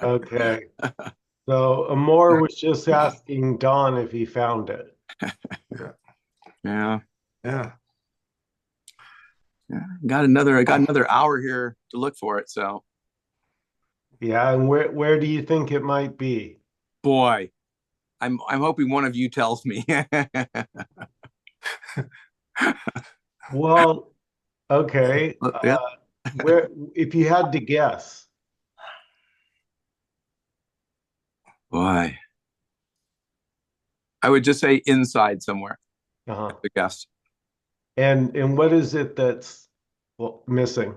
Okay. So Amor was just asking Don if he found it. Yeah. Yeah. Yeah. Yeah. I got another hour here to look for it. So Yeah, and where do you think it might be? boy, I'm hoping one of you tells me. Well, okay. Yeah. Where if you had to guess, Boy. I would just say inside somewhere, uh-huh. I guess. And what is it that's well, missing?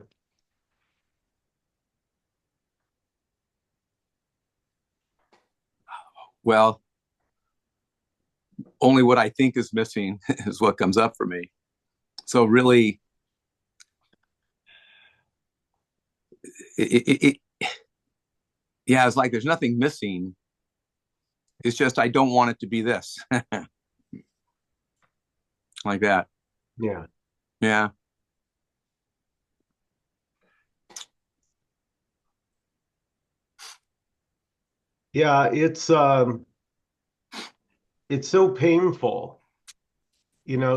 Well, only what I think is missing is what comes up for me. So really, it yeah, it's like there's nothing missing. It's just I don't want it to be this, like that. Yeah. Yeah. Yeah, it's so painful.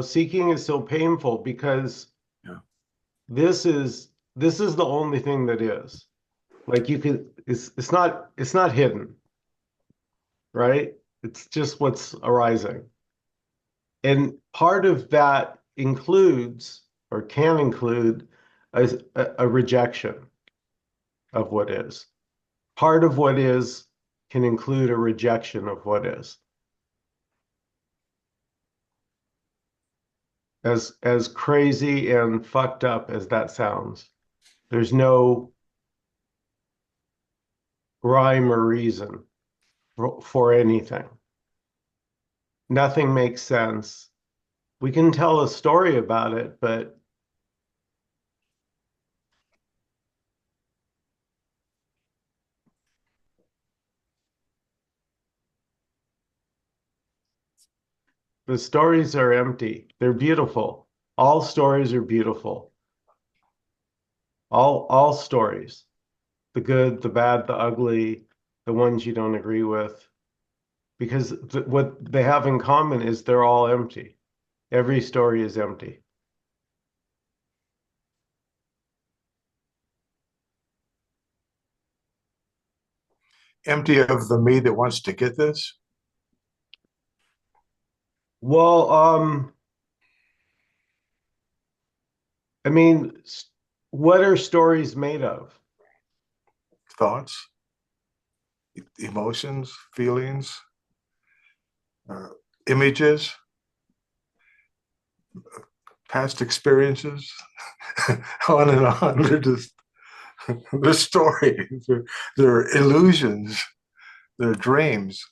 Seeking is so painful because Yeah. this is the only thing that is. Like you could it's not hidden, right? It's just what's arising. And part of that includes or can include a rejection of what is. Part of what is can include a rejection of what is. As crazy and fucked up as that sounds, there's no rhyme or reason for anything. Nothing makes sense. We can tell a story about it, but the stories are empty. They're beautiful. All stories are beautiful. All stories. The good, the bad, the ugly, the ones you don't agree with. Because what they have in common is they're all empty. Every story is empty. Empty of the me that wants to get this. Well, I mean, what are stories made of? Thoughts, emotions, feelings, uh, images, past experiences, on and on. They're just they're stories, they're illusions, they're dreams.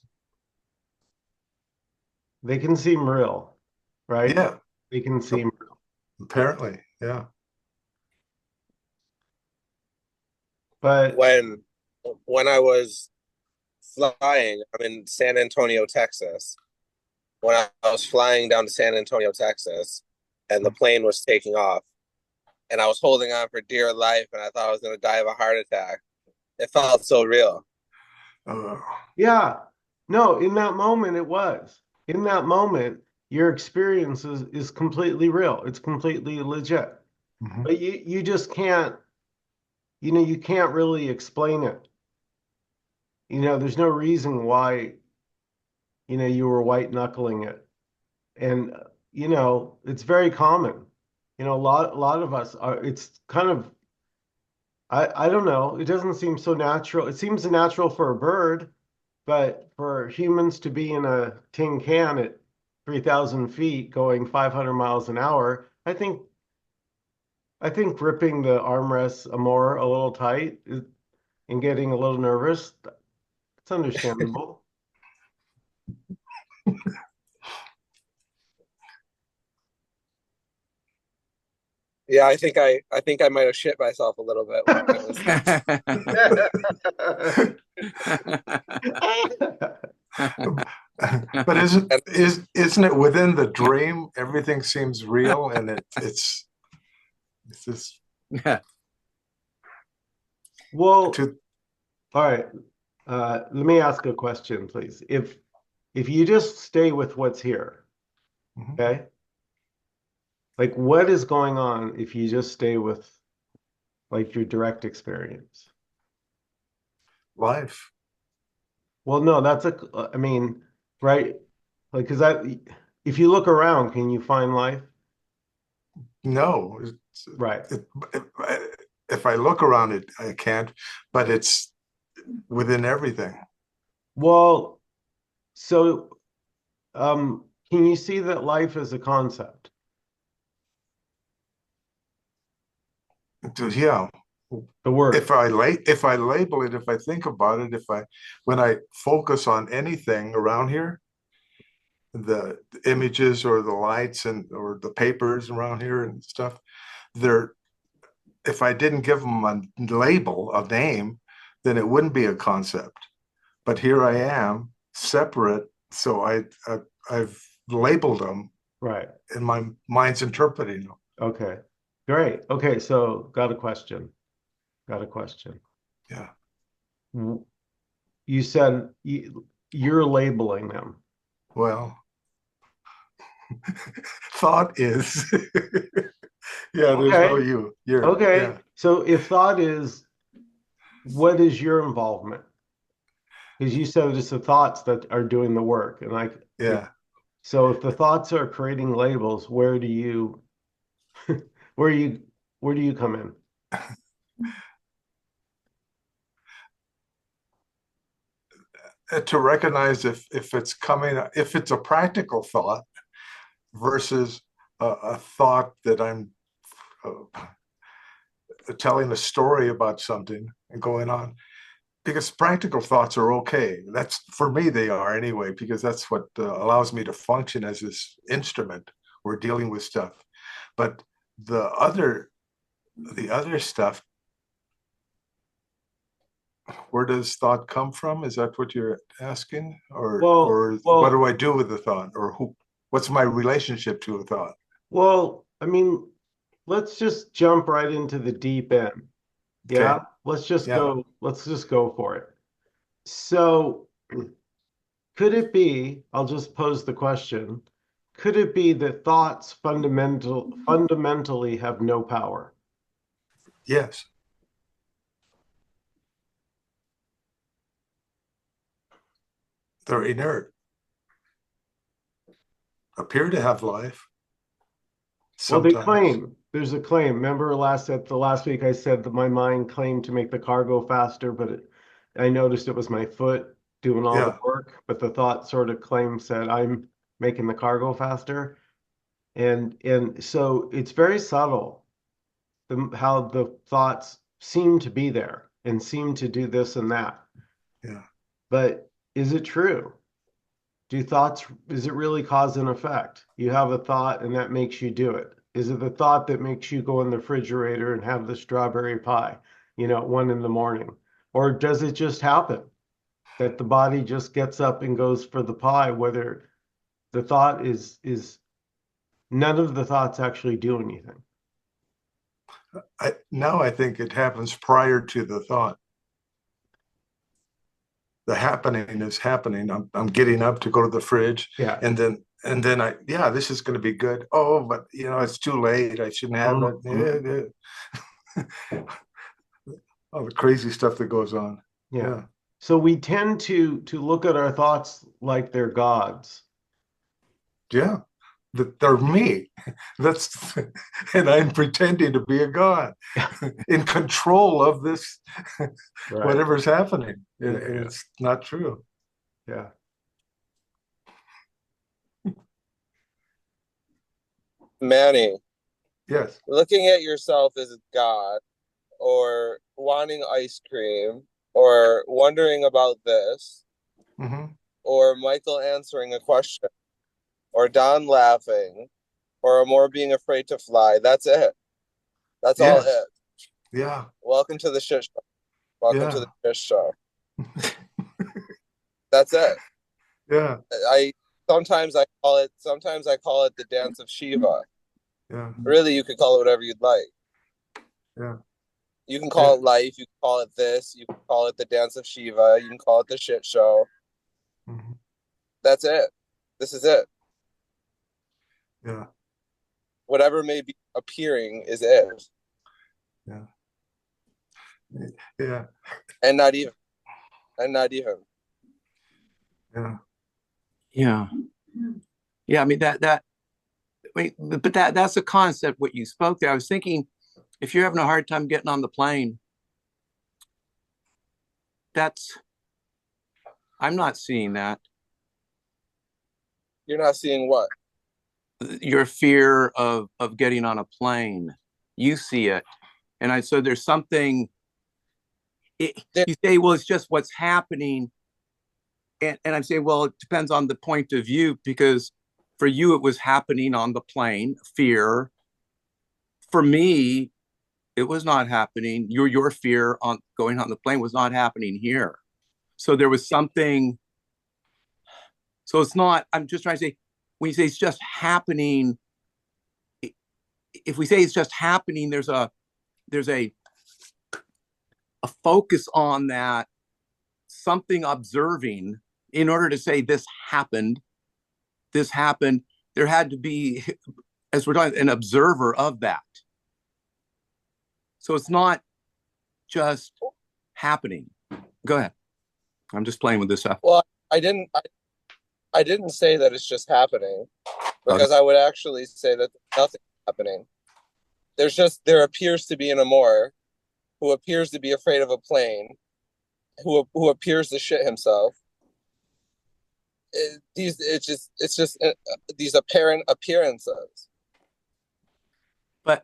They can seem real, right? Yeah, They can seem real. apparently. Yeah. But When I was flying, I'm in San Antonio, Texas. When I was flying down to San Antonio, Texas, and the plane was taking off, and I was holding on for dear life, and I thought I was going to die of a heart attack. It felt so real. Uh, yeah, no, in that moment it was. In that moment, your experience is completely real. It's completely legit. mhm. But you just can't, you can't really explain it. There's no reason why, you were white knuckling it. And it's very common. A lot of us are, it's kind of, I don't know, it doesn't seem so natural. It seems natural for a bird, but for humans to be in a tin can at 3,000 feet going 500 miles an hour, I think gripping the armrests more a little tight and getting a little nervous, it's understandable. Yeah, I think I might have shit myself a little bit when I was. But isn't it within the dream? Everything seems real, and it's just Well, to All right. Let me ask a question, please. If you just stay with what's here, Mhm. okay? Like what is going on if you just stay with like your direct experience? Life. Well, no, I mean, right? Like, because if you look around, can you find life? No, Right. it, if I look around it, I can't, but it's within everything. Well, so can you see that life is a concept? Yeah. The word. If I label it, if I think about it, when I focus on anything around here, the images or the lights or the papers around here and stuff, they're if I didn't give them a label, a name, then it wouldn't be a concept. But here I am, separate, so I've labeled them, Right. and my mind's interpreting them. Okay. Great. Okay, so got a question. Got a question. Yeah. W- You said you're labeling them. Well, thought is, yeah. There's no Okay. you. You're, Okay. yeah, So if thought is, what is your involvement? Because you said it's the thoughts that are doing the work. And yeah. so if the thoughts are creating labels, where you, where do you come in? To recognize if it's coming, if it's a practical thought versus a thought that I'm uh, telling a story about something and going on, because practical thoughts are okay. That's for me, they are anyway, because that's what allows me to function as this instrument. We're dealing with stuff, but the other the other stuff, where does thought come from? Is that what you're asking? Or what Well, do I do with the thought? Or what's my relationship to a thought? I mean, let's just jump right into the deep end. Yeah, Okay. Yeah. let's just go for it. So could it be, I'll just pose the question, could it be that thoughts fundamentally have no power? Yes. They're inert, appear to have life Well, they sometimes. claim, there's a claim. Remember at the last week I said that my mind claimed to make the car go faster, but I noticed it was my foot doing all the Yeah. work, but the thought sort of claim said I'm making the car go faster. And so it's very subtle how the thoughts seem to be there and seem to do this and that. Yeah. But is it true? Is it really cause and effect? You have a thought and that makes you do it. Is it the thought that makes you go in the refrigerator and have the strawberry pie, at 1 in the morning? Or does it just happen that the body just gets up and goes for the pie, whether the thought is none of the thoughts actually do anything? Now I think it happens prior to the thought. The happening is happening. I'm getting up to go to the fridge, Yeah. and then yeah, this is going to be good. Oh, but it's too late. I shouldn't have it. Mhm. Yeah. All the crazy stuff that goes on. Yeah. Yeah. So we tend to look at our thoughts like they're gods. Yeah. That they're me. That's and I'm pretending to be a god in control of this Right. whatever's happening. And Yeah. it's not true. Yeah. Manny, Yes. looking at yourself as a god, or wanting ice cream, or wondering about this, Hmm. or Michael answering a question, or Don laughing, or more being afraid to fly. That's it. That's all Yes. it. Yeah. Welcome to the shit show. Welcome to the Yeah. shit show. That's it. Yeah. I sometimes I call it the dance of Shiva. Yeah. Really, you could call it whatever you'd like. Yeah. You can Yeah. call it life, you can call it this, you can call it the dance of Shiva. You can call it the shit show. Mhm. That's it. This is it. Yeah. Whatever may be appearing is it. Yeah. Yeah. And not even. And not even. Yeah. Yeah. Yeah. I mean, but that's a concept, what you spoke there. I was thinking, if you're having a hard time getting on the plane, I'm not seeing that. You're not seeing what? Your fear of getting on a plane. You see it. And so there's something, you say, well, it's just what's happening. And I'm saying, well, it depends on the point of view, because for you, it was happening on the plane, fear. For me, it was not happening. Your fear on going on the plane was not happening here. So there was something. So it's not, I'm just trying to say, when you say it's just happening, if we say it's just happening, there's a focus on that, something observing. In order to say this happened, there had to be, as we're talking, an observer of that. So it's not just happening. Go ahead. I'm just playing with this stuff. Well, I didn't say that it's just happening, because I would actually say that nothing's happening. There appears to be an Amor who appears to be afraid of a plane, who appears to shit himself. It's just these apparent appearances. But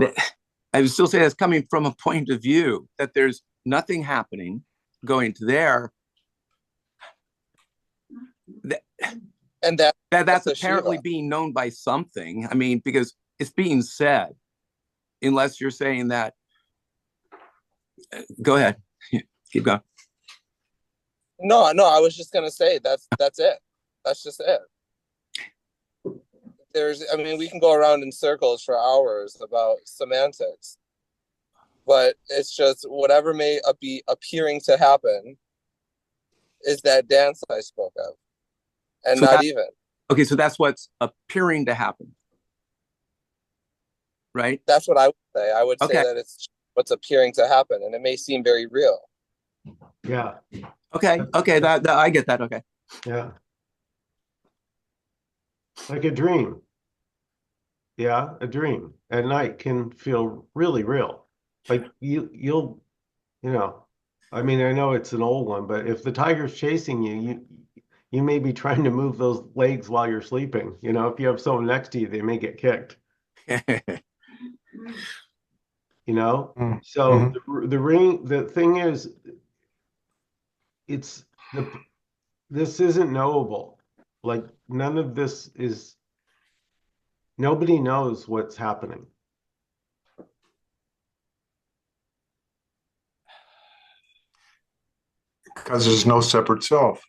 I would still say that's coming from a point of view that there's nothing happening going to there. And that's apparently Shiva being known by something. I mean, because it's being said, unless you're saying that. Go ahead. Keep going. No, I was just gonna say that's it. That's just it. We can go around in circles for hours about semantics, but it's just whatever may be appearing to happen is that dance I spoke of, and so not even. Okay, so that's what's appearing to happen, right? That's what I would say. I would say that it's what's appearing to happen, and it may seem very real. Yeah. Okay. That I get that. Okay. Yeah. Like a dream. Yeah, a dream at night can feel really real. Like you'll, I mean, I know it's an old one, but if the tiger's chasing you, you may be trying to move those legs while you're sleeping. If you have someone next to you, they may get kicked. So the thing is, this isn't knowable. Like none of this is, nobody knows what's happening. Because there's no separate self.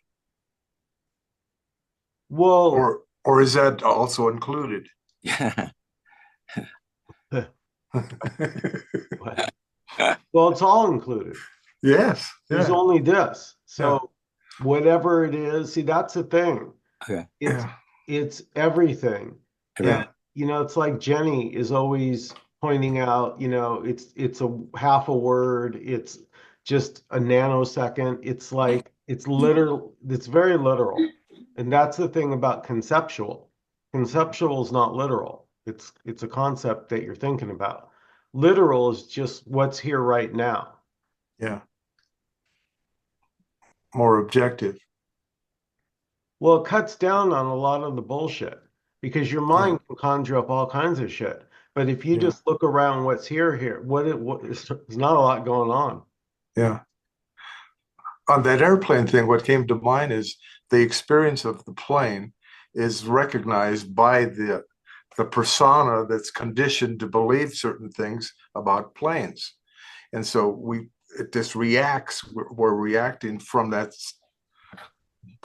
Well, or is that also included? Yeah. Well, it's all included. Yes. There's only this. So whatever it is, see, that's the thing. Okay. It's everything. Yeah. And it's like Jenny is always pointing out, it's a half a word, it's just a nanosecond. It's like it's literal, it's very literal. And that's the thing about conceptual. Conceptual is not literal. It's a concept that you're thinking about. Literal is just what's here right now. Yeah. More objective. Well, it cuts down on a lot of the bullshit because your mind can conjure up all kinds of shit. But if you just look around what's here, there's not a lot going on. Yeah. On that airplane thing, what came to mind is the experience of the plane is recognized by the persona that's conditioned to believe certain things about planes. And so it just reacts, we're reacting from that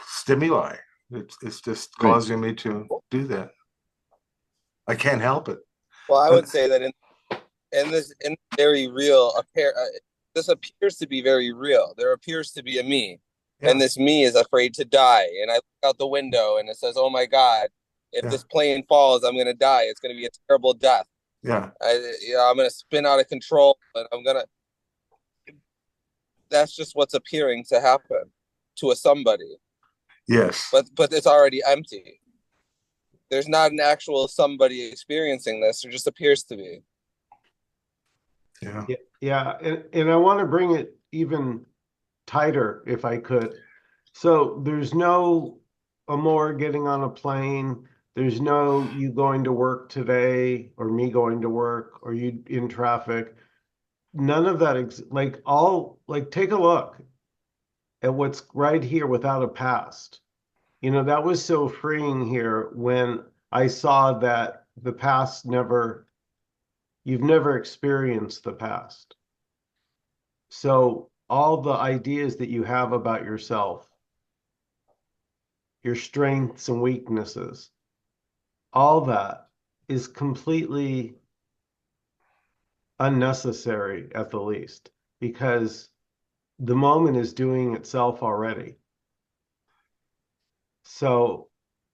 stimuli. It's just causing me to do that. I can't help it. Well, I would say that and this in very real this appears to be very real. There appears to be a me, and Yeah, this me is afraid to die. And I look out the window, and it says, "Oh my God, if yeah, this plane falls, I'm gonna die. It's gonna be a terrible death. yeah, I'm gonna spin out of control, and I'm gonna." That's just what's appearing to happen to a somebody, yes, but it's already empty. There's not an actual somebody experiencing this. There just appears to be. yeah, Yeah, yeah, and I want to bring it even tighter if I could. So there's no Amor getting on a plane. There's no you going to work today or me going to work or you in traffic. None of that like all like take a look at what's right here without a past. That was so freeing here when I saw that the past never, you've never experienced the past. So all the ideas that you have about yourself, your strengths and weaknesses, all that is completely unnecessary at the least because the moment is doing itself already. So,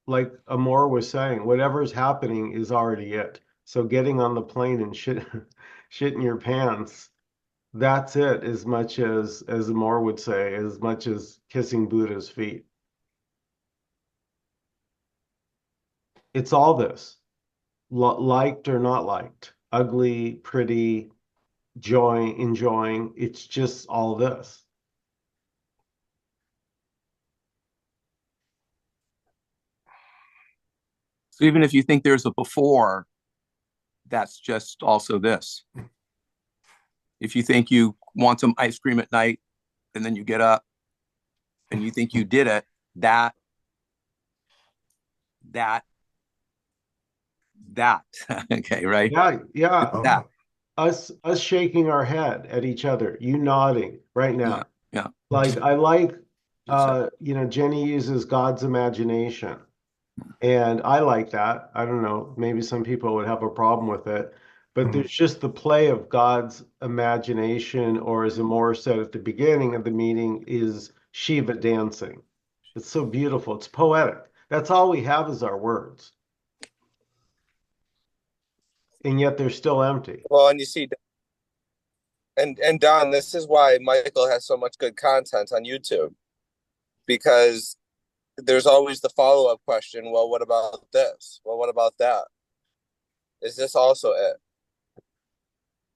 like Amor was saying, whatever's happening is already it. So getting on the plane and shitting your pants, that's it as much as Amor would say, as much as kissing Buddha's feet. It's all this, liked or not liked, ugly, pretty, enjoying. It's just all this. So even if you think there's a before, that's just also this. If you think you want some ice cream at night and then you get up and you think you did it, that, that, that, okay, right? Yeah, It's yeah. that. oh, Us shaking our head at each other, you nodding right Yeah, now. yeah. Like I like Just that. Jenny uses God's imagination. And I like that. I don't know, maybe some people would have a problem with it, but mhm, there's just the play of God's imagination, or as Amor said at the beginning of the meeting, is Shiva dancing. It's so beautiful. It's poetic. That's all we have is our words. And yet they're still empty. Well, and you see, and Don, this is why Michael has so much good content on YouTube, because there's always the follow-up question. Well, what about this? Well, what about that? Is this also it?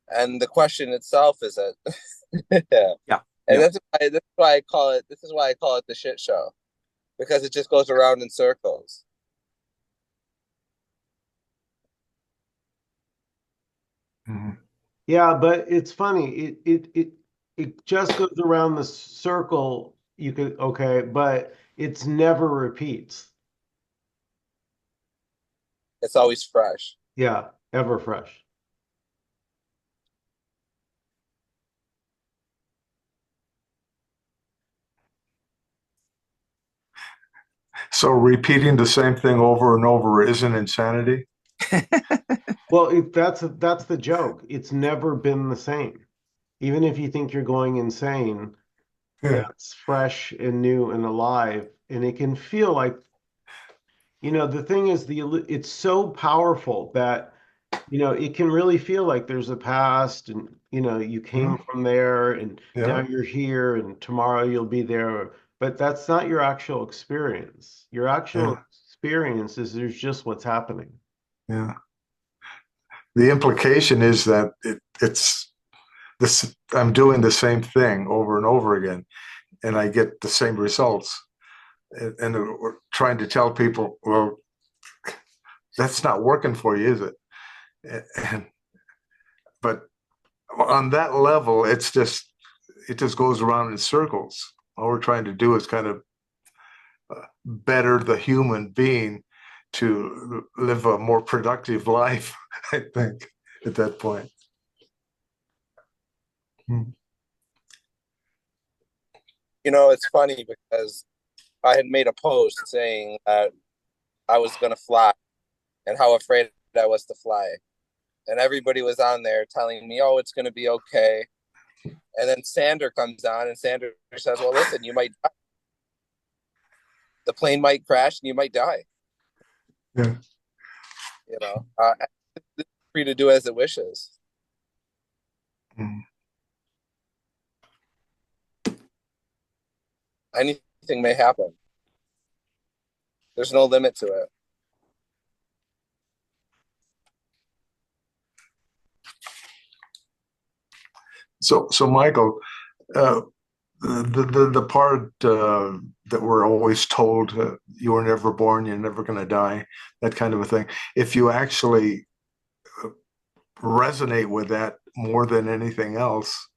And the question itself is it. Yeah. Yeah, And yeah. that's why I call it. This is why I call it the shit show, because it just goes around in circles. mhm. Yeah, but it's funny. It just goes around the circle. You could okay, but it's never repeats. It's always fresh. Yeah, ever fresh. So repeating the same thing over and over isn't insanity? Well, that's the joke. It's never been the same. Even if you think you're going insane, Yeah, it's fresh and new and alive, and it can feel like, the thing is it's so powerful that, it can really feel like there's a past and, you came mhm, from there and now yeah, you're here and tomorrow you'll be there. But that's not your actual experience. Your actual yeah, experience is there's just what's happening. yeah. The implication is that it's this, I'm doing the same thing over and over again, and I get the same results. And we're trying to tell people, well, that's not working for you, is it? And, but on that level, it just goes around in circles. All we're trying to do is kind of better the human being to live a more productive life, I think, at that point. Hmm. It's funny because I had made a post saying that I was going to fly and how afraid I was to fly. and everybody was on there telling me, "Oh, it's going to be okay." And then Sander comes on, and Sander says, "Well, listen, you might die. The plane might crash, and you might die. Yeah. You know, it's free to do as it wishes. Mm. Anything may happen. There's no limit to it." So Michael, uh, the part that we're always told, you were never born, you're never going to die, that kind of a thing. If you actually resonate with that more than anything else,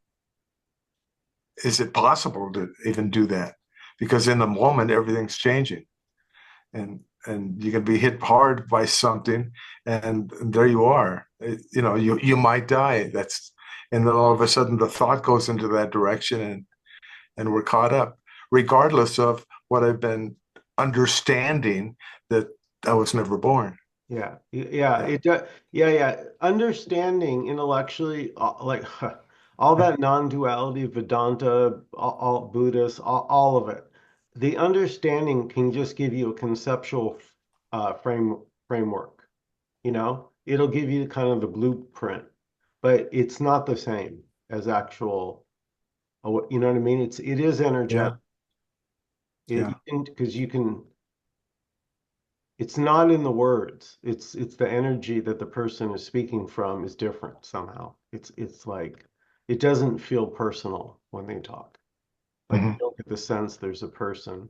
is it possible to even do that? Because in the moment, everything's changing, and you can be hit hard by something, and there you are. You might die. And then all of a sudden, the thought goes into that direction, and we're caught up, regardless of what I've been understanding that I was never born. Yeah, Yeah. it does. Yeah. Understanding intellectually, like all that non-duality, Vedanta, all Buddhist, all of it. The understanding can just give you a conceptual framework. It'll give you kind of the blueprint, but it's not the same as actual. You know what I mean? It is Yeah. energetic. Yeah. Because you can. It's not in the words. It's the energy that the person is speaking from is different somehow. It's like it doesn't feel personal when they talk. Like you Mhm. don't get the sense there's a person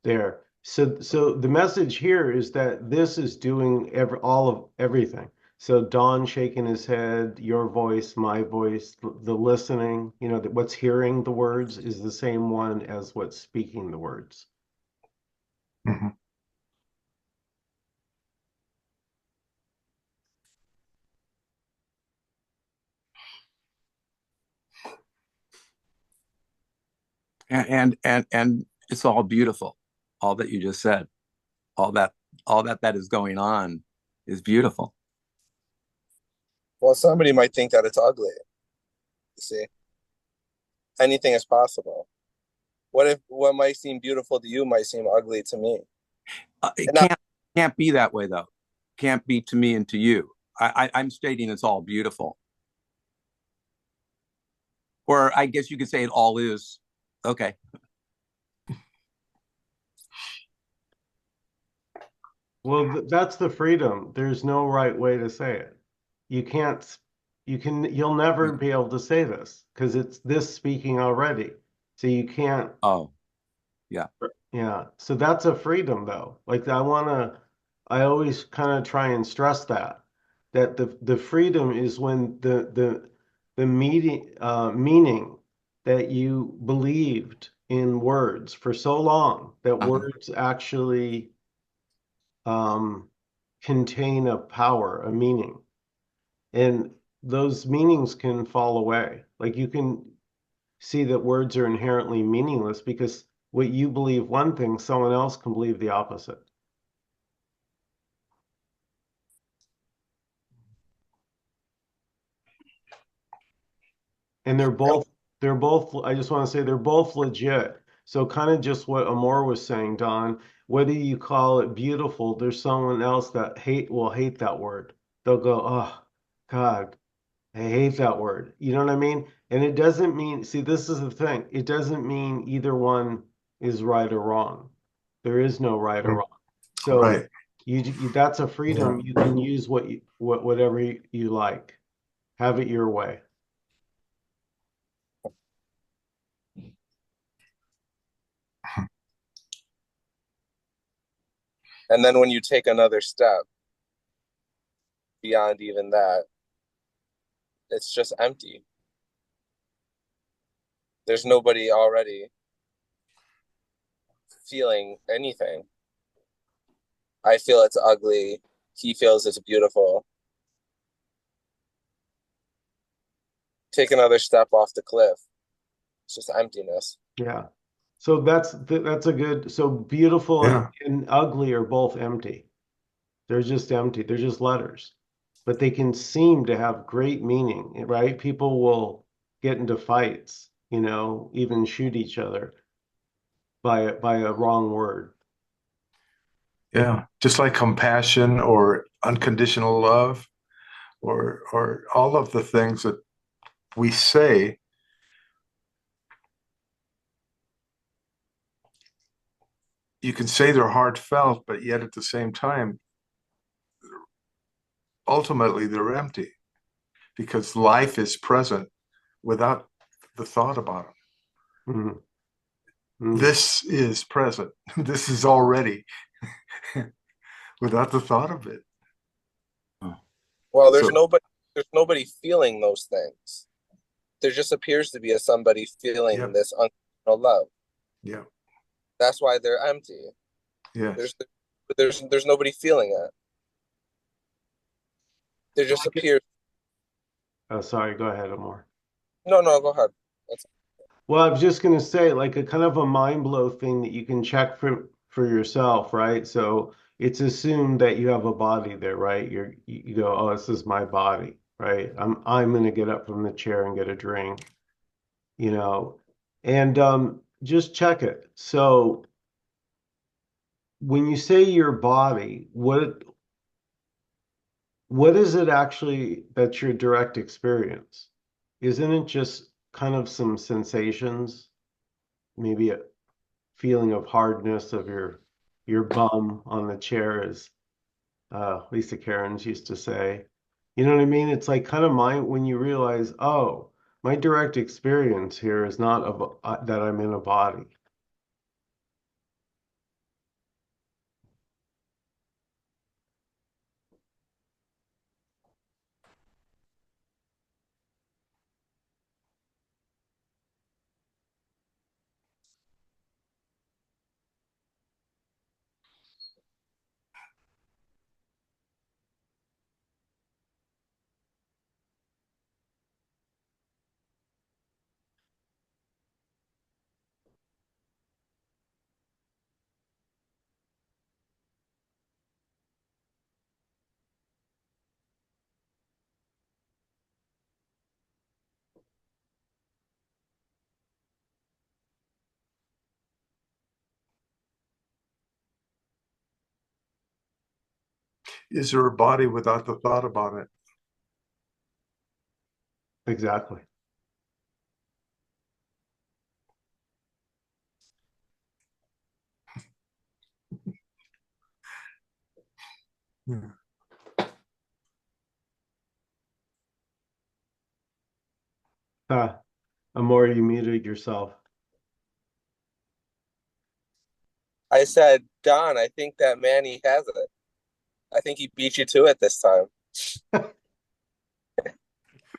there. So the message here is that this is doing all of everything. So Don shaking his head, your voice, my voice, the listening, what's hearing the words is the same one as what's speaking the words. Mhm. And it's all beautiful. All that you just said, all that that is going on is beautiful. Well, somebody might think that it's ugly. You see, anything is possible. What might seem beautiful to you might seem ugly to me? It And not can't be that way though. Can't be to me and to you. I'm stating it's all beautiful, or I guess you could say it all is. Okay. Well, that's the freedom. There's no right way to say it. You can't, you'll never be able to say this because it's this speaking already. So you can't, Oh, yeah. yeah. So that's a freedom though. Like I always kind of try and stress that the freedom is when the meaning that you believed in words for so long that Uh-huh. words actually um, contain a power, a meaning, and those meanings can fall away. Like you can see that words are inherently meaningless because what you believe one thing, someone else can believe the opposite. And they're both, I just want to say they're both legit. So kind of just what Amor was saying, Don, whether you call it beautiful, there's someone else that will hate that word. They'll go, oh, God, I hate that word. You know what I mean? And it doesn't mean, see, this is the thing. It doesn't mean either one is right or wrong. There is no right or Mm. wrong. So Right. that's a Yeah. freedom. You can use whatever you like. Have it your way. and then when you take another step beyond even that, it's just empty. There's nobody already feeling anything. I feel it's ugly. He feels it's beautiful. Take another step off the cliff. It's just emptiness. Yeah. So that's a good, so beautiful and, Yeah. and ugly are both empty. They're just empty. They're just letters. but they can seem to have great meaning, right? People will get into fights, even shoot each other by a wrong word. Yeah, just like compassion or unconditional love or all of the things that we say, you can say they're heartfelt, but yet at the same time, ultimately they're empty because life is present without the thought about it. Mhm. Mm. This is present. This is already without the thought of it. Well, So, there's nobody feeling those things. There just appears to be a somebody yeah, feeling this unconditional love. yeah, That's why they're empty. yes. There's there's nobody feeling it. There just appears. Oh, sorry, go ahead, Amor. No, no, go ahead. That's Well, I was just going to say, like a kind of a mind blow thing that you can check for yourself, right? So it's assumed that you have a body there, right? You go, oh, this is my body, right? I'm going to get up from the chair and get a drink, you know, and just check it. So when you say your body, what is it actually that's your direct experience? Isn't it just kind of some sensations, maybe a feeling of hardness of your bum on the chair, as Lisa Cairns used to say. You know what I mean? It's like kind of when you realize, oh, my direct experience here is not that I'm in a body. Is there a body without the thought about it? Exactly. Yeah. Amor, you muted yourself. I said, Don, I think that Manny has it. I think he beat you to it this time.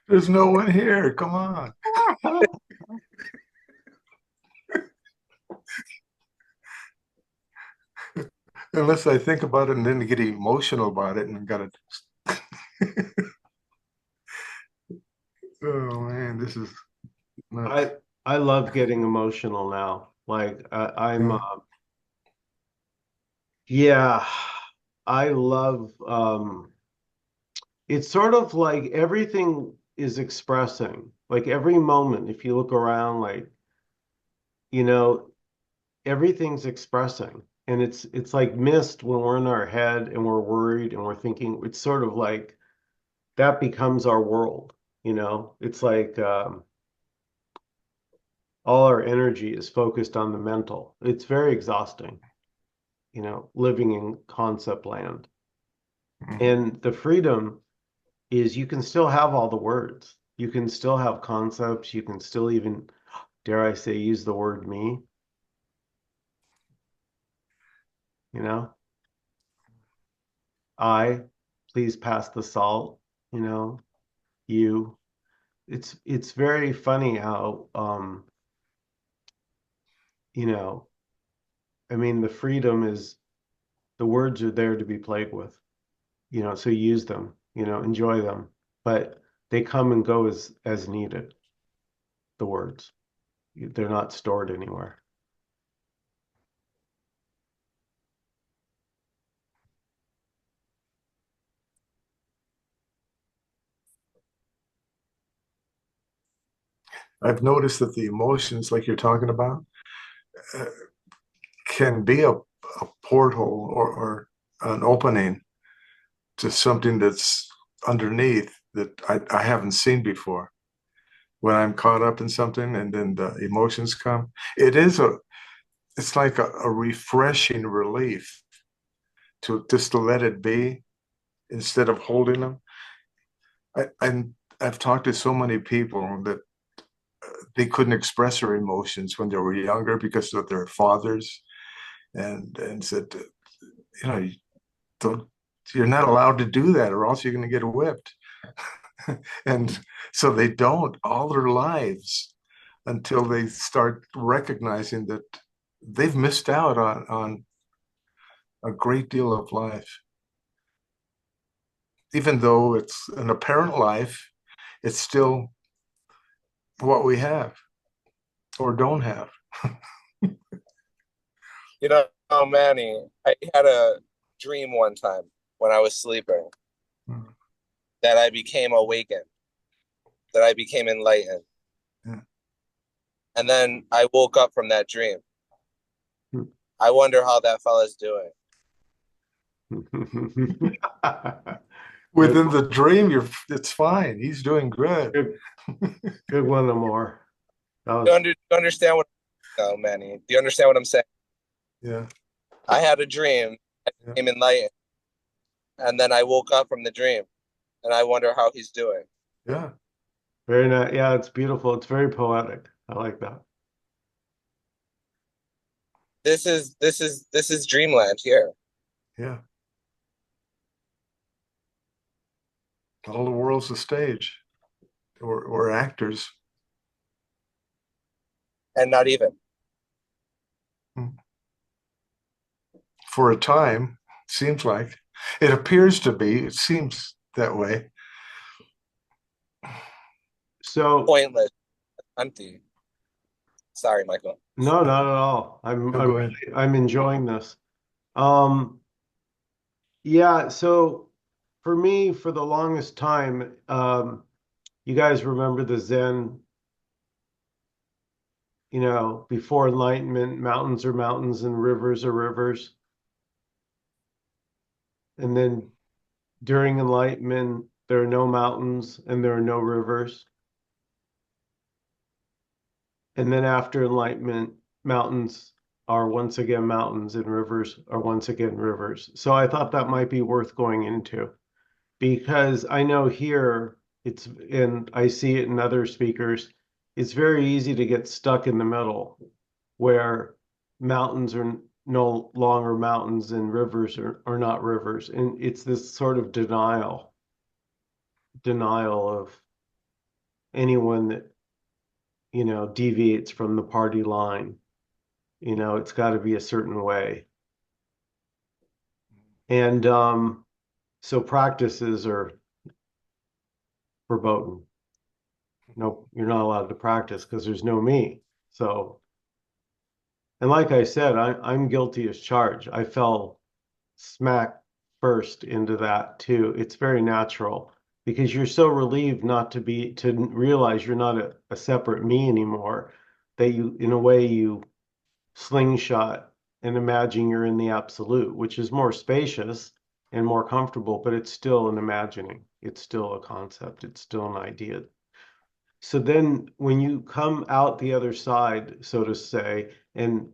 There's no one here. Come on. Unless I think about it and then get emotional about it and got it. Oh man, this is nuts. I love getting emotional now. Like I'm Yeah. yeah, I love it's sort of like everything is expressing. Like every moment, if you look around, like, you know, everything's expressing. And it's like mist when we're in our head and we're worried and we're thinking, it's sort of like that becomes our world, you know? It's like all our energy is focused on the mental. It's very exhausting, living in concept land. Mhm. And the freedom is you can still have all the words. You can still have concepts. You can still even, dare I say, use the word me, you know? I, please pass the salt, you know, you. It's very funny how you know, I mean the freedom is the words are there to be played with, so use them, enjoy them. But they come and go as needed, the words. They're not stored anywhere. I've noticed that the emotions, like you're talking about, uh, can be a porthole or an opening to something that's underneath that I haven't seen before. When I'm caught up in something and then the emotions come, it's like a refreshing relief to just to let it be instead of holding them. I've talked to so many people that they couldn't express their emotions when they were younger because of their fathers, and said, you don't, you're not allowed to do that, or else you're going to get whipped. And so they don't all their lives until they start recognizing that they've missed out on a great deal of life. Even though it's an apparent life, it's still what we have or don't have. You know, Manny, I had a dream one time when I was sleeping Mm. that I became awakened, that I became enlightened. Yeah. And then I woke up from that dream. I wonder how that fella's doing. Good, Within the dream, it's fine. He's doing good. good, good one, Amor. That You, was, you understand what, no, Manny? Do you understand what I'm saying? Yeah, I had a dream, I yeah, became enlightened, and then I woke up from the dream, and I wonder how he's doing. yeah, very nice. Yeah, it's beautiful. It's very poetic. I like that. This is dreamland here, yeah. All the world's a stage. We're actors. and not even. For a time, seems like. It appears to be. It seems that way. So, Pointless, empty. Sorry, Michael. no, not at all. No, go ahead. I'm enjoying this. Um, yeah, so for me, for the longest time, you guys remember the Zen, before enlightenment, mountains are mountains and rivers are rivers. And then during enlightenment, there are no mountains and there are no rivers. And then after enlightenment, mountains are once again mountains and rivers are once again rivers. So I thought that might be worth going into because I know here and I see it in other speakers, it's very easy to get stuck in the middle where mountains are no longer mountains and rivers are not rivers. And it's this sort of denial of anyone that, deviates from the party line. It's got to be a certain way. And so practices are verboten. No, you're not allowed to practice because there's no me. So, and like I said, I'm guilty as charged. I fell smack first into that too. It's very natural because you're so relieved not to realize you're not a separate me anymore, that in a way, you slingshot and imagine you're in the absolute, which is more spacious and more comfortable, but it's still an imagining. It's still a concept. It's still an idea. So then when you come out the other side, so to say, and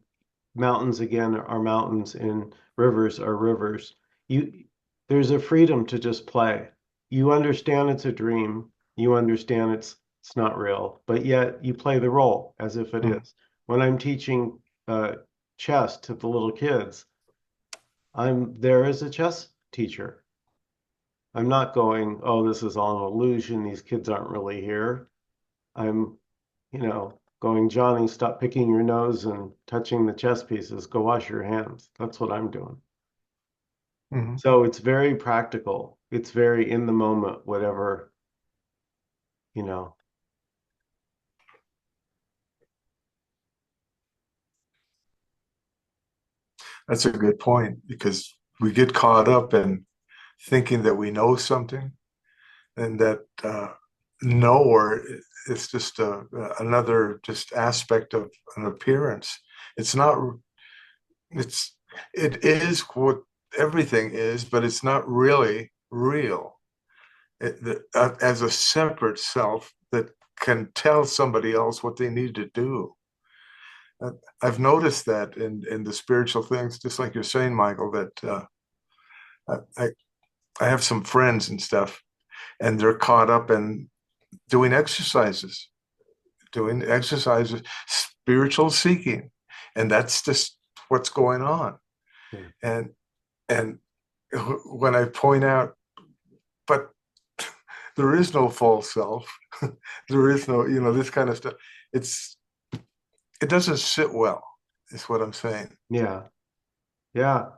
mountains again are mountains and rivers are rivers, there's a freedom to just play. You understand it's a dream. You understand it's not real, but yet you play the role as if it Mm. is. When I'm teaching chess to the little kids, I'm there as a chess teacher. I'm not going, oh, this is all an illusion. These kids aren't really here. I'm, going, Johnny, stop picking your nose and touching the chess pieces. Go wash your hands. That's what I'm doing. Mhm. So it's very practical. It's very in the moment, whatever, you know. That's a good point because we get caught up in thinking that we know something and that no, or it's just another just aspect of an appearance. It's not, it's, it is what everything is, but it's not really real. As a separate self that can tell somebody else what they need to do. Uh, I've noticed that in the spiritual things, just like you're saying, Michael, that I, I have some friends and stuff, and they're caught up in doing exercises, spiritual seeking, and that's just what's going on. Yeah. And and when I point out, but there is no false self, there is no, this kind of stuff. It's it doesn't sit well, is what I'm saying. Yeah. Yeah.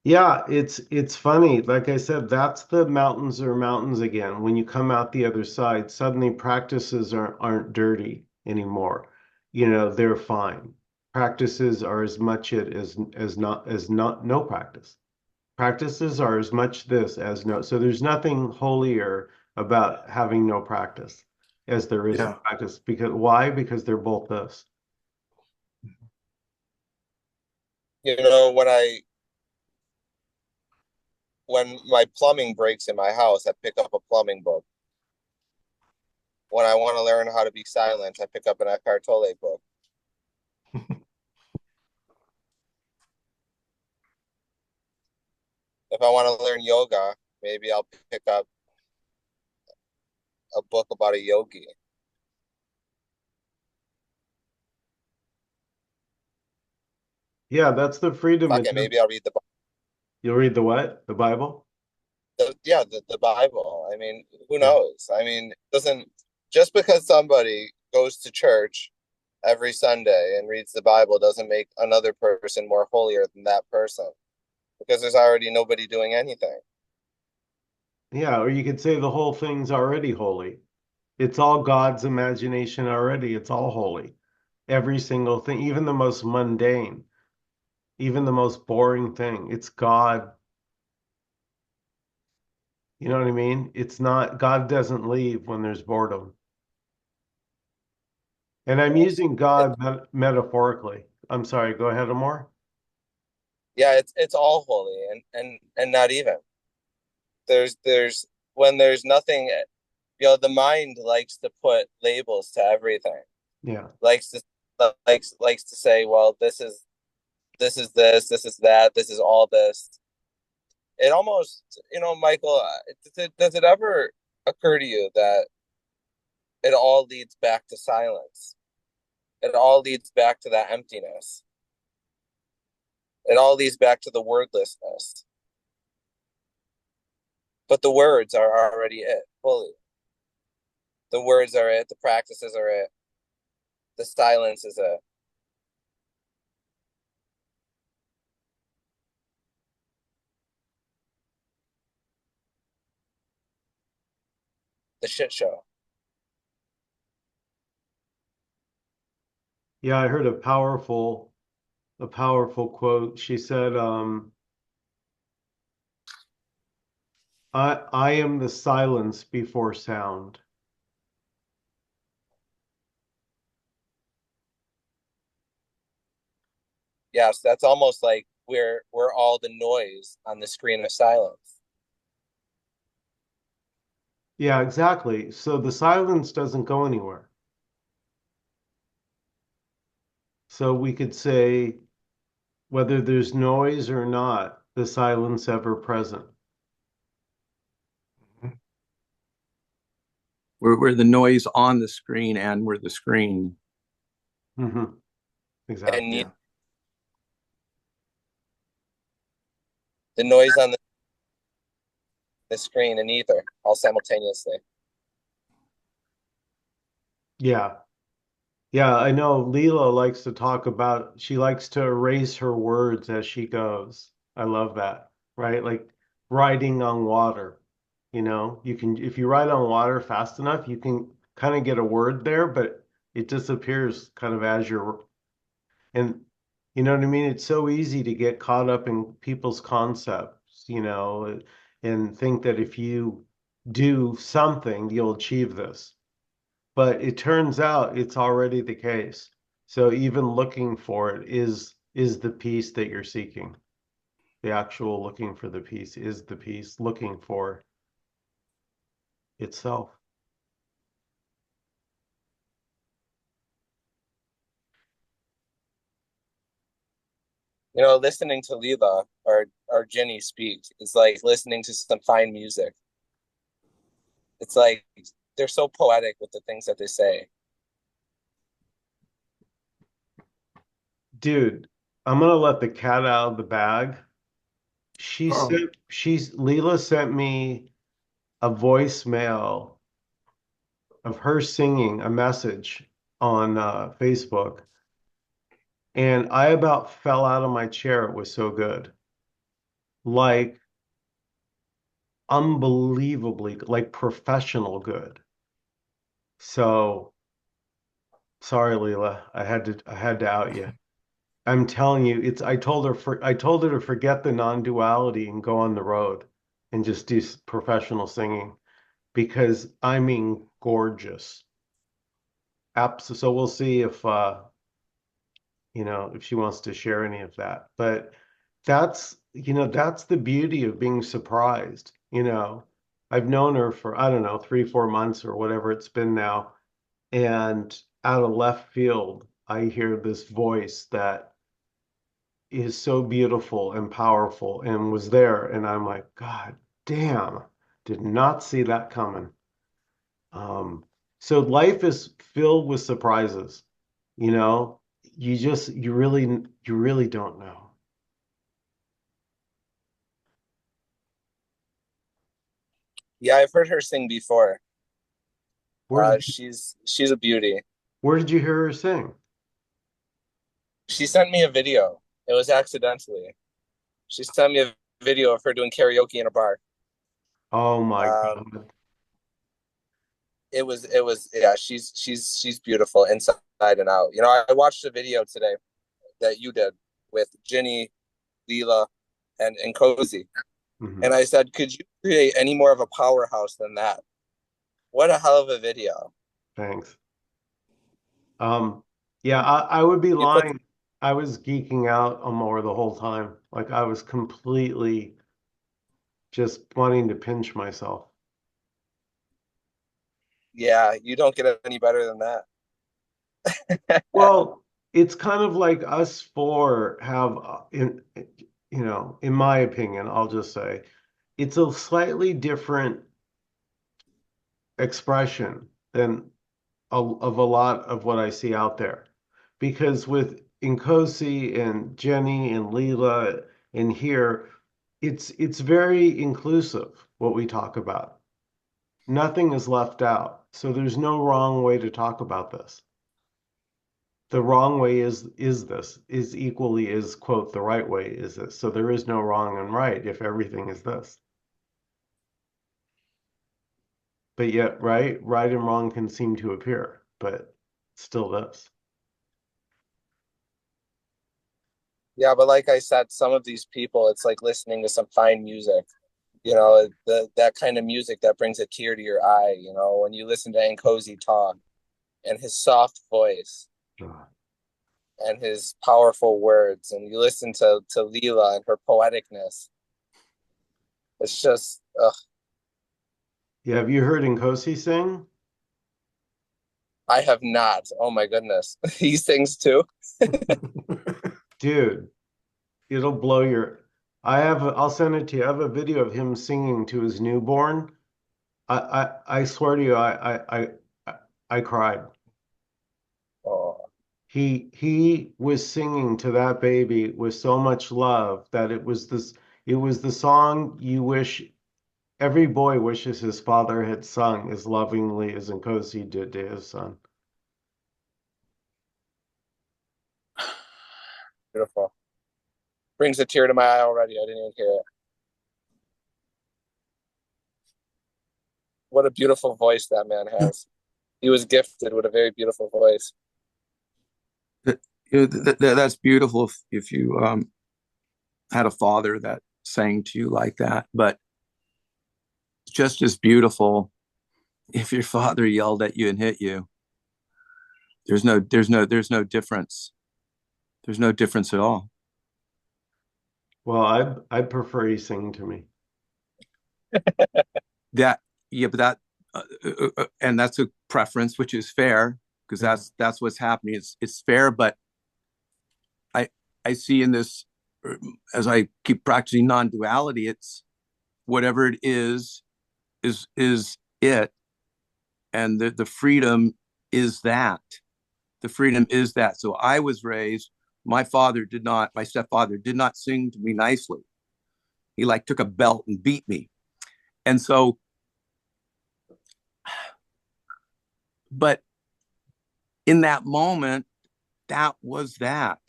Yeah, it's funny. Like I said, that's the mountains are mountains again. When you come out the other side, suddenly practices aren't dirty anymore. They're fine. Practices are as much it as not no practice. Practices are as much this as no. So there's nothing holier about having no practice as there is a Yeah. practice. Because why? Because they're both this. When my plumbing breaks in my house, I pick up a plumbing book. When I want to learn how to be silent, I pick up an Eckhart Tolle book. If I want to learn yoga, maybe I'll pick up a book about a yogi. Yeah, that's the freedom. Fuck it, maybe I'll read You'll read the what? The Bible? the Bible. I mean, who Yeah. knows? I mean, it doesn't just because somebody goes to church every Sunday and reads the Bible doesn't make another person more holier than that person because there's already nobody doing anything. Yeah, or you could say the whole thing's already holy. It's all God's imagination already. It's all holy. Every single thing, even the most mundane, even the most boring thing, it's God. You know what I mean? It's not, God doesn't leave when there's boredom. And I'm Yes. using It, God metaphorically. I'm sorry, go ahead, Amor. yeah, it's all holy and not even. There's when there's nothing, the mind likes to put labels to everything. Yeah. Likes to likes to say, well, this is that, this is all this. It almost, Michael, does it ever occur to you that it all leads back to silence? It all leads back to that emptiness. It all leads back to the wordlessness. But the words are already it, fully. The words are it, the practices are it, the silence is it. The shit show. Yeah, I heard a powerful quote. She said, I am the silence before sound. Yes, that's almost like we're all the noise on the screen of silence. Yeah, exactly. So the silence doesn't go anywhere. So we could say, whether there's noise or not, the silence ever present. We're the noise on the screen and we're the screen. Hmm. And Exactly. Yeah. the noise on the screen and ether all simultaneously. Yeah. Yeah, I know Leela likes to talk about, she likes to erase her words as she goes. I love that, right? Like riding on water. You can, if you ride on water fast enough, you can kind of get a word there, but it disappears kind of as you're, and you know what I mean? It's so easy to get caught up in people's concepts, and think that if you do something, you'll achieve this. But it turns out it's already the case. So even looking for it is the peace that you're seeking. The actual looking for the peace is the peace looking for itself. You know, listening to Leela or Ginny speak is like listening to some fine music. It's like they're so poetic with the things that they say. Dude, I'm gonna let the cat out of the bag. Oh, Leela sent me a voicemail of her singing a message on Facebook, and I about fell out of my chair. It was so good. Like unbelievably, like professional good. So sorry, Leela. I had to out you. I'm telling you, I told her to forget the non-duality and go on the road and just do professional singing because I mean gorgeous. So we'll see if if she wants to share any of that. But that's the beauty of being surprised. I've known her for, I don't know, 3, 4 months or whatever it's been now. And out of left field, I hear this voice that is so beautiful and powerful and was there. And I'm like, God damn, did not see that coming. Um, so life is filled with surprises, you know. You really don't know. Yeah, I've heard her sing before. Where did you, She's a beauty. where did you hear her sing? She sent me a video. It was accidentally. She sent me a video of her doing karaoke in a bar. Oh my Um, God. it was yeah. She's beautiful inside and out. You know, I watched a video today that you did with Ginny, Leela, and Cozy, and Mhm. I said, could you create any more of a powerhouse than that? What a hell of a video! Thanks. Yeah, I would be You put lying. I was geeking out on more the whole time. Like I was completely just wanting to pinch myself. Yeah, you don't get any better than that. Well, it's kind of like us four have, in my opinion, I'll just say, it's a slightly different expression than of a lot of what I see out there. Because with Nkosi and Jenny and Leela and here, it's very inclusive what we talk about. Nothing is left out. So there's no wrong way to talk about this. The wrong way is this, is equally is, quote, the right way is this. So there is no wrong and right if everything is this. But yet, right and wrong can seem to appear, but still this. Yeah, but like I said, some of these people, it's like listening to some fine music. You know, that kind of music that brings a tear to your eye. You know, when you listen to Nkosi talk and his soft voice Uh, and his powerful words, and you listen to Leela and her poeticness. It's just, Yeah, have you heard Nkosi sing? I have not. Oh my goodness, he sings too. Dude, it'll blow your. I'll send it to you. I have a video of him singing to his newborn. I swear to you, I cried. Oh, He was singing to that baby with so much love that it was the song you wish every boy wishes his father had sung as lovingly as Nkosi did to his son. beautiful. Brings a tear to my eye already. I didn't even hear it. What a beautiful voice that man has. He was gifted with a very beautiful voice. That's beautiful if you had a father that sang to you like that. But just as beautiful if your father yelled at you and hit you. There's no difference. There's no difference at all. Well, I prefer you sing to me. That, yeah, but that, and that's a preference, which is fair, because Yeah. that's what's happening. It's fair, but I I see in this, as I keep practicing non-duality, it's whatever it is it, and the freedom is that. The freedom is that. So I was raised. My stepfather did not sing to me nicely. He like took a belt and beat me. And so, but in that moment, that was that.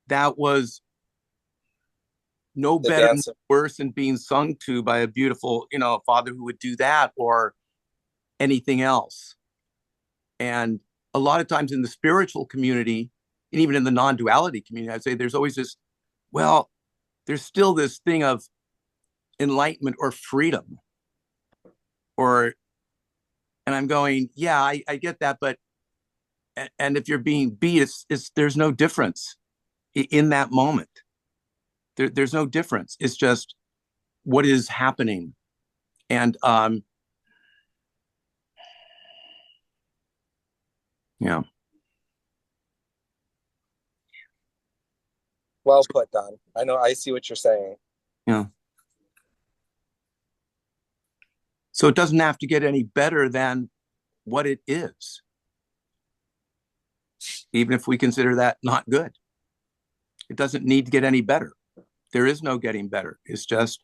That was no The better, no dance of worse than being sung to by a beautiful, father who would do that or anything else. And a lot of times in the spiritual community, and even in the non-duality community, I'd say there's always this, well, there's still this thing of enlightenment or freedom. Or, and I'm going, yeah, I get that, but and if you're being beat, it's there's no difference in that moment. There's no difference. It's just what is happening. And yeah, well put, Don. I know I see what you're saying. yeah. So it doesn't have to get any better than what it is, even if we consider that not good. It doesn't need to get any better. There is no getting better. It's just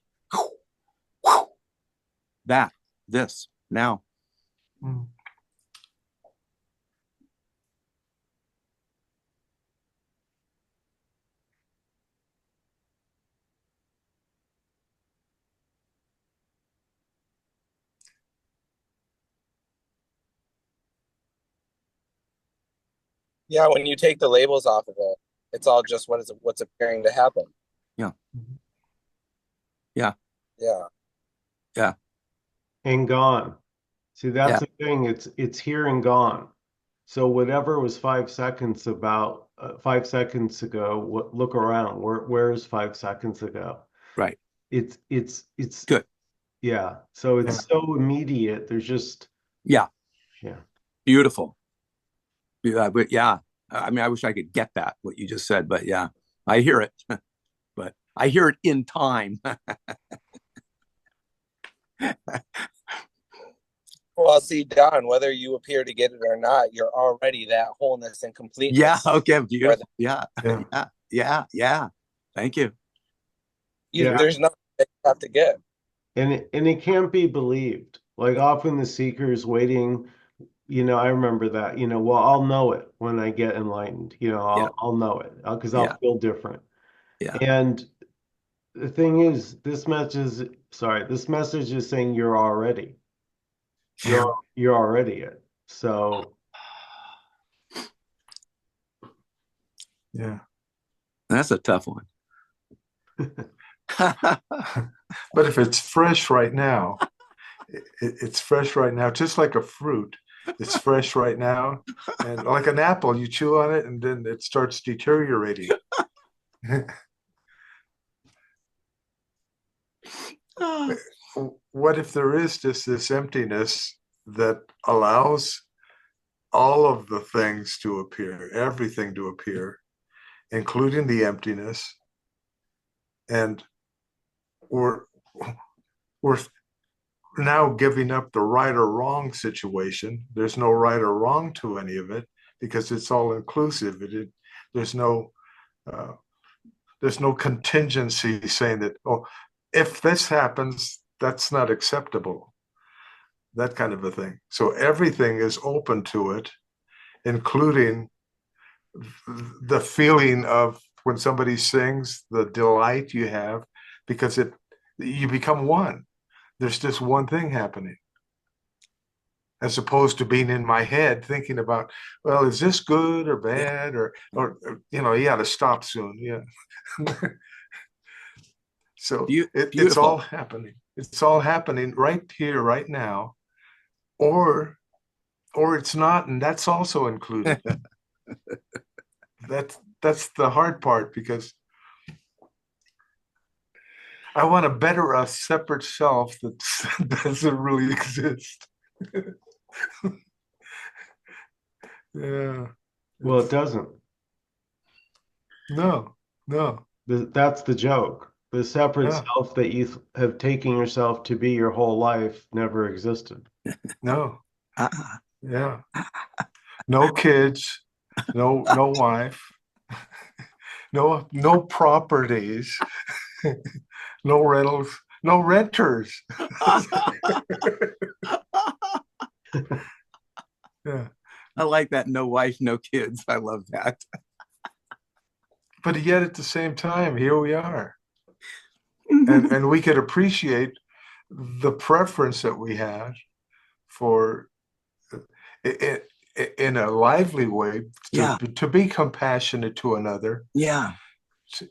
that, this, now. Mm. Yeah, when you take the labels off of it, it's all just what's appearing to happen. Yeah. Yeah. Yeah. Yeah. And gone. See, Yeah. that's the thing. It's here and gone. So whatever was 5 seconds about 5 seconds ago, look around. Where's 5 seconds ago? Right. It's Good. yeah. So Yeah. it's so immediate. There's just Yeah. yeah. Beautiful. Yeah. But yeah, I mean, I wish I could get that, what you just said, but yeah, I hear it, but I hear it in time. Well, see, Don, whether you appear to get it or not, you're already that wholeness and Yeah. completeness. Okay. Where Beautiful. Yeah. Yeah. Yeah. Yeah. Yeah. Thank you. Yeah. there's nothing that you have to get. And it can't be believed. Like often the seeker is waiting, I remember that, well, I'll know it when I get enlightened. Yeah. I'll know it because I'll Yeah. feel different. Yeah. And the thing is, this message is saying you're already. You're already it. So Yeah. That's a tough one. But if it's fresh right now, it's fresh right now, just like a fruit. It's fresh right now. And like an apple, you chew on it and then it starts deteriorating. What if there is just this emptiness that allows all of the things to appear, everything to appear, including the emptiness, and we're we're now giving up the right or wrong situation. There's no right or wrong to any of it because it's all inclusive. There's no uh, there's no contingency saying that, oh, if this happens, that's not acceptable. That kind of a thing. So everything is open to it, including the feeling of when somebody sings, the delight you have, because you become one. There's just one thing happening, as opposed to being in my head thinking about, well, is this good or Yeah. bad, or yeah, to stop soon. Yeah. So it's all Beautiful. happening. It's all happening right here, right now, or it's not, and that's also included. That's the hard part, because I want to better a separate self that doesn't really exist. Yeah. Well, it It's, doesn't. no, no, That's the joke. The separate no, self that you have taken yourself to be your whole life never existed. no. Uh, Yeah. No kids, no wife, no properties, no rentals, no renters. Yeah. I like that. No wife, no kids. I love that. But yet at the same time, here we are. And we could appreciate the preference that we had for it in a lively way Yeah. to be compassionate to another, Yeah.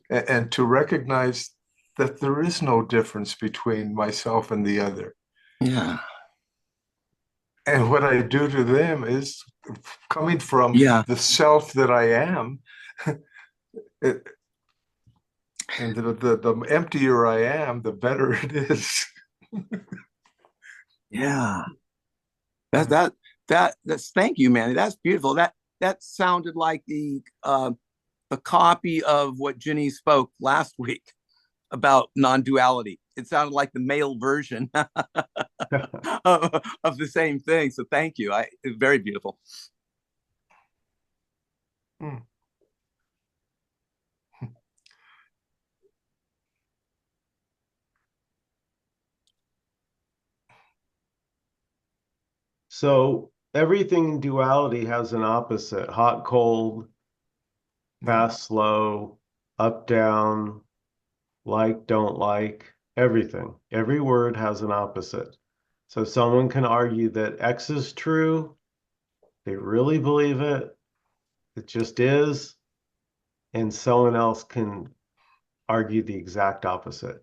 and to recognize that there is no difference between myself and the other. Yeah. And what I do to them is coming from Yeah. the self that I am. It, and the emptier I am, the better it is. Yeah. That's thank you, man. That's beautiful. That sounded like the copy of what Ginny spoke last week about non-duality. It sounded like the male version of the same thing. So thank you. It's very beautiful. Hmm. So everything in duality has an opposite: hot, cold, fast, slow, up, down, like, don't like, everything. Every word has an opposite. So someone can argue that X is true, they really believe it, it just is, and someone else can argue the exact opposite.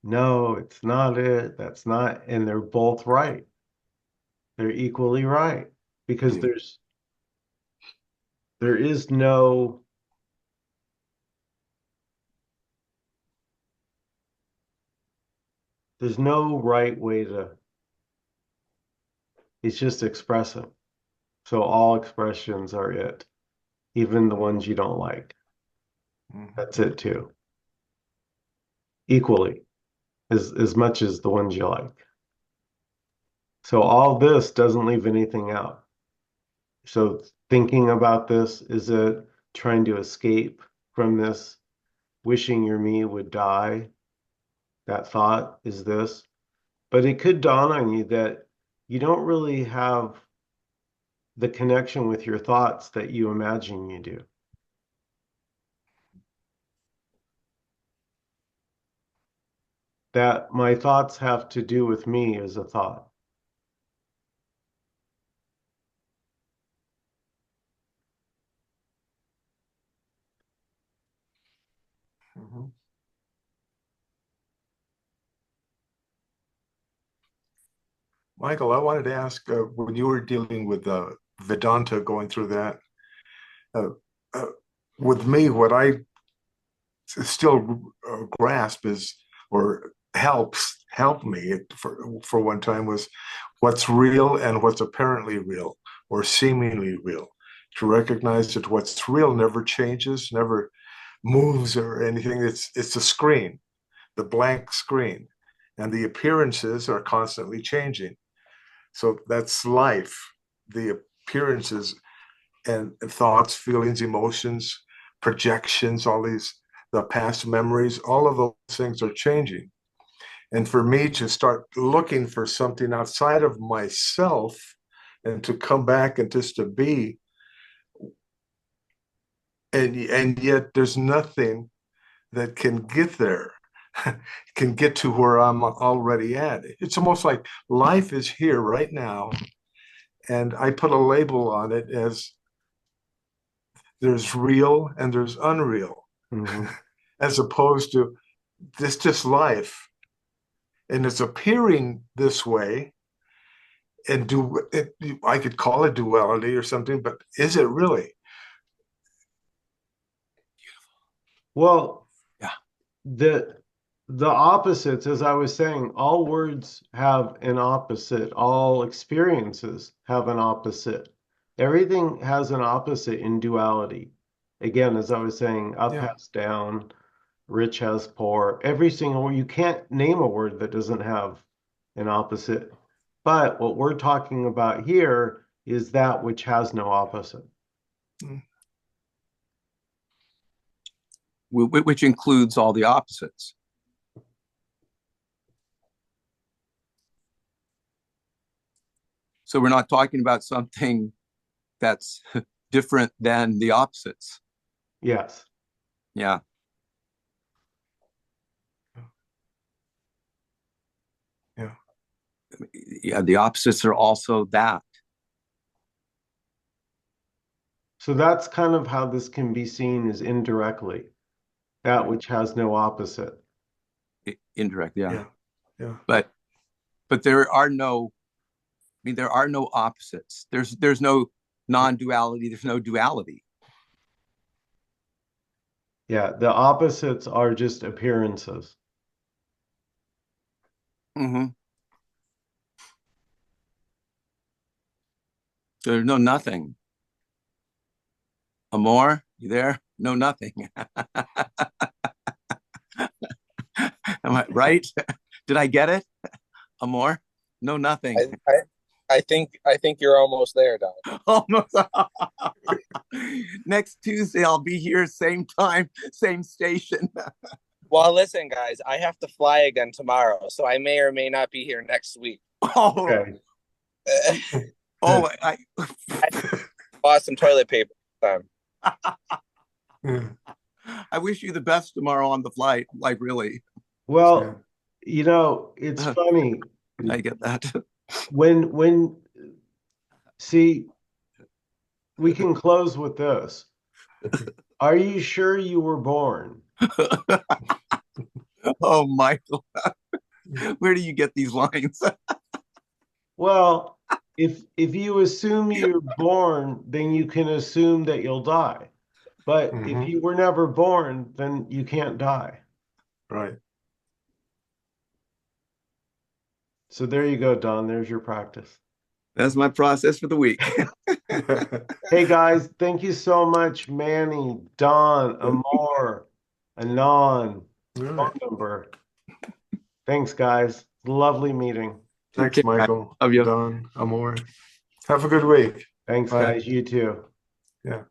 No, it's not it, that's not, and they're both right. They're equally right because Yeah. there is no there's no right way to, it's just expressing. So all expressions are it, even the ones you don't like. Mhm. That's it too. Equally, as much as the ones you like. So all this doesn't leave anything out. So thinking about this, is it trying to escape from this, wishing your me would die? That thought is this. But it could dawn on you that you don't really have the connection with your thoughts that you imagine you do. That my thoughts have to do with me as a thought. Mhm. Michael, I wanted to ask, when you were dealing with Vedanta, going through that, uh, uh, with me, what I still grasp is, or help me for one time, was what's real and what's apparently real or seemingly real. To recognize that what's real never changes, never moves or anything. It's a screen, the blank screen, and the appearances are constantly changing. So that's life. The appearances and thoughts, feelings, emotions, projections, all these, the past memories, all of those things are changing. And for me to start looking for something outside of myself and to come back and just to be, and yet there's nothing that can get there, can get to where I'm already at. It's almost like life is here right now, and I put a label on it as there's real and there's unreal, Mhm. as opposed to this just life. and it's appearing this way. And I could call it duality or something, but is it really? Well, Yeah. the opposites, as I was saying, all words have an opposite, all experiences have an opposite. Everything has an opposite in duality. Again, as I was saying, up Yeah. has down, rich has poor. Every single, you can't name a word that doesn't have an opposite. But what we're talking about here is that which has no opposite. Mm. Which includes all the opposites. So we're not talking about something that's different than the opposites. Yes. Yeah. Yeah. Yeah, the opposites are also that. So that's kind of how this can be seen as indirectly, that which has no opposite. Indirect, yeah. Yeah. Yeah. But there are no, I mean, there are no opposites. There's no non-duality, there's no duality. Yeah, the opposites are just appearances. Mm-hmm. There's no nothing. Amor, you there? No nothing. Am I right? Did I get it? Amor? No nothing. I think you're almost there, Don. Almost. Next Tuesday, I'll be here, same time, same station. Well, listen, guys, I have to fly again tomorrow, so I may or may not be here next week. Oh, Okay. oh, I bought some toilet paper this time. I wish you the best tomorrow on the flight. Like, really. Well, it's funny. I get that. See, we can close with this. Are you sure you were born? Oh, Michael, where do you get these lines? Well, if you assume you're born, then you can assume that you'll die. But if you were never born, then you can't die. Right. So there you go, Don. There's your practice. That's my process for the week. Hey guys, thank you so much, Manny, Don, Amor, Anon, phone number. Thanks, guys. Lovely meeting. Thanks, Michael. Love you. Don, Amor. Have a good week. Thanks, Bye. guys. You too. Yeah.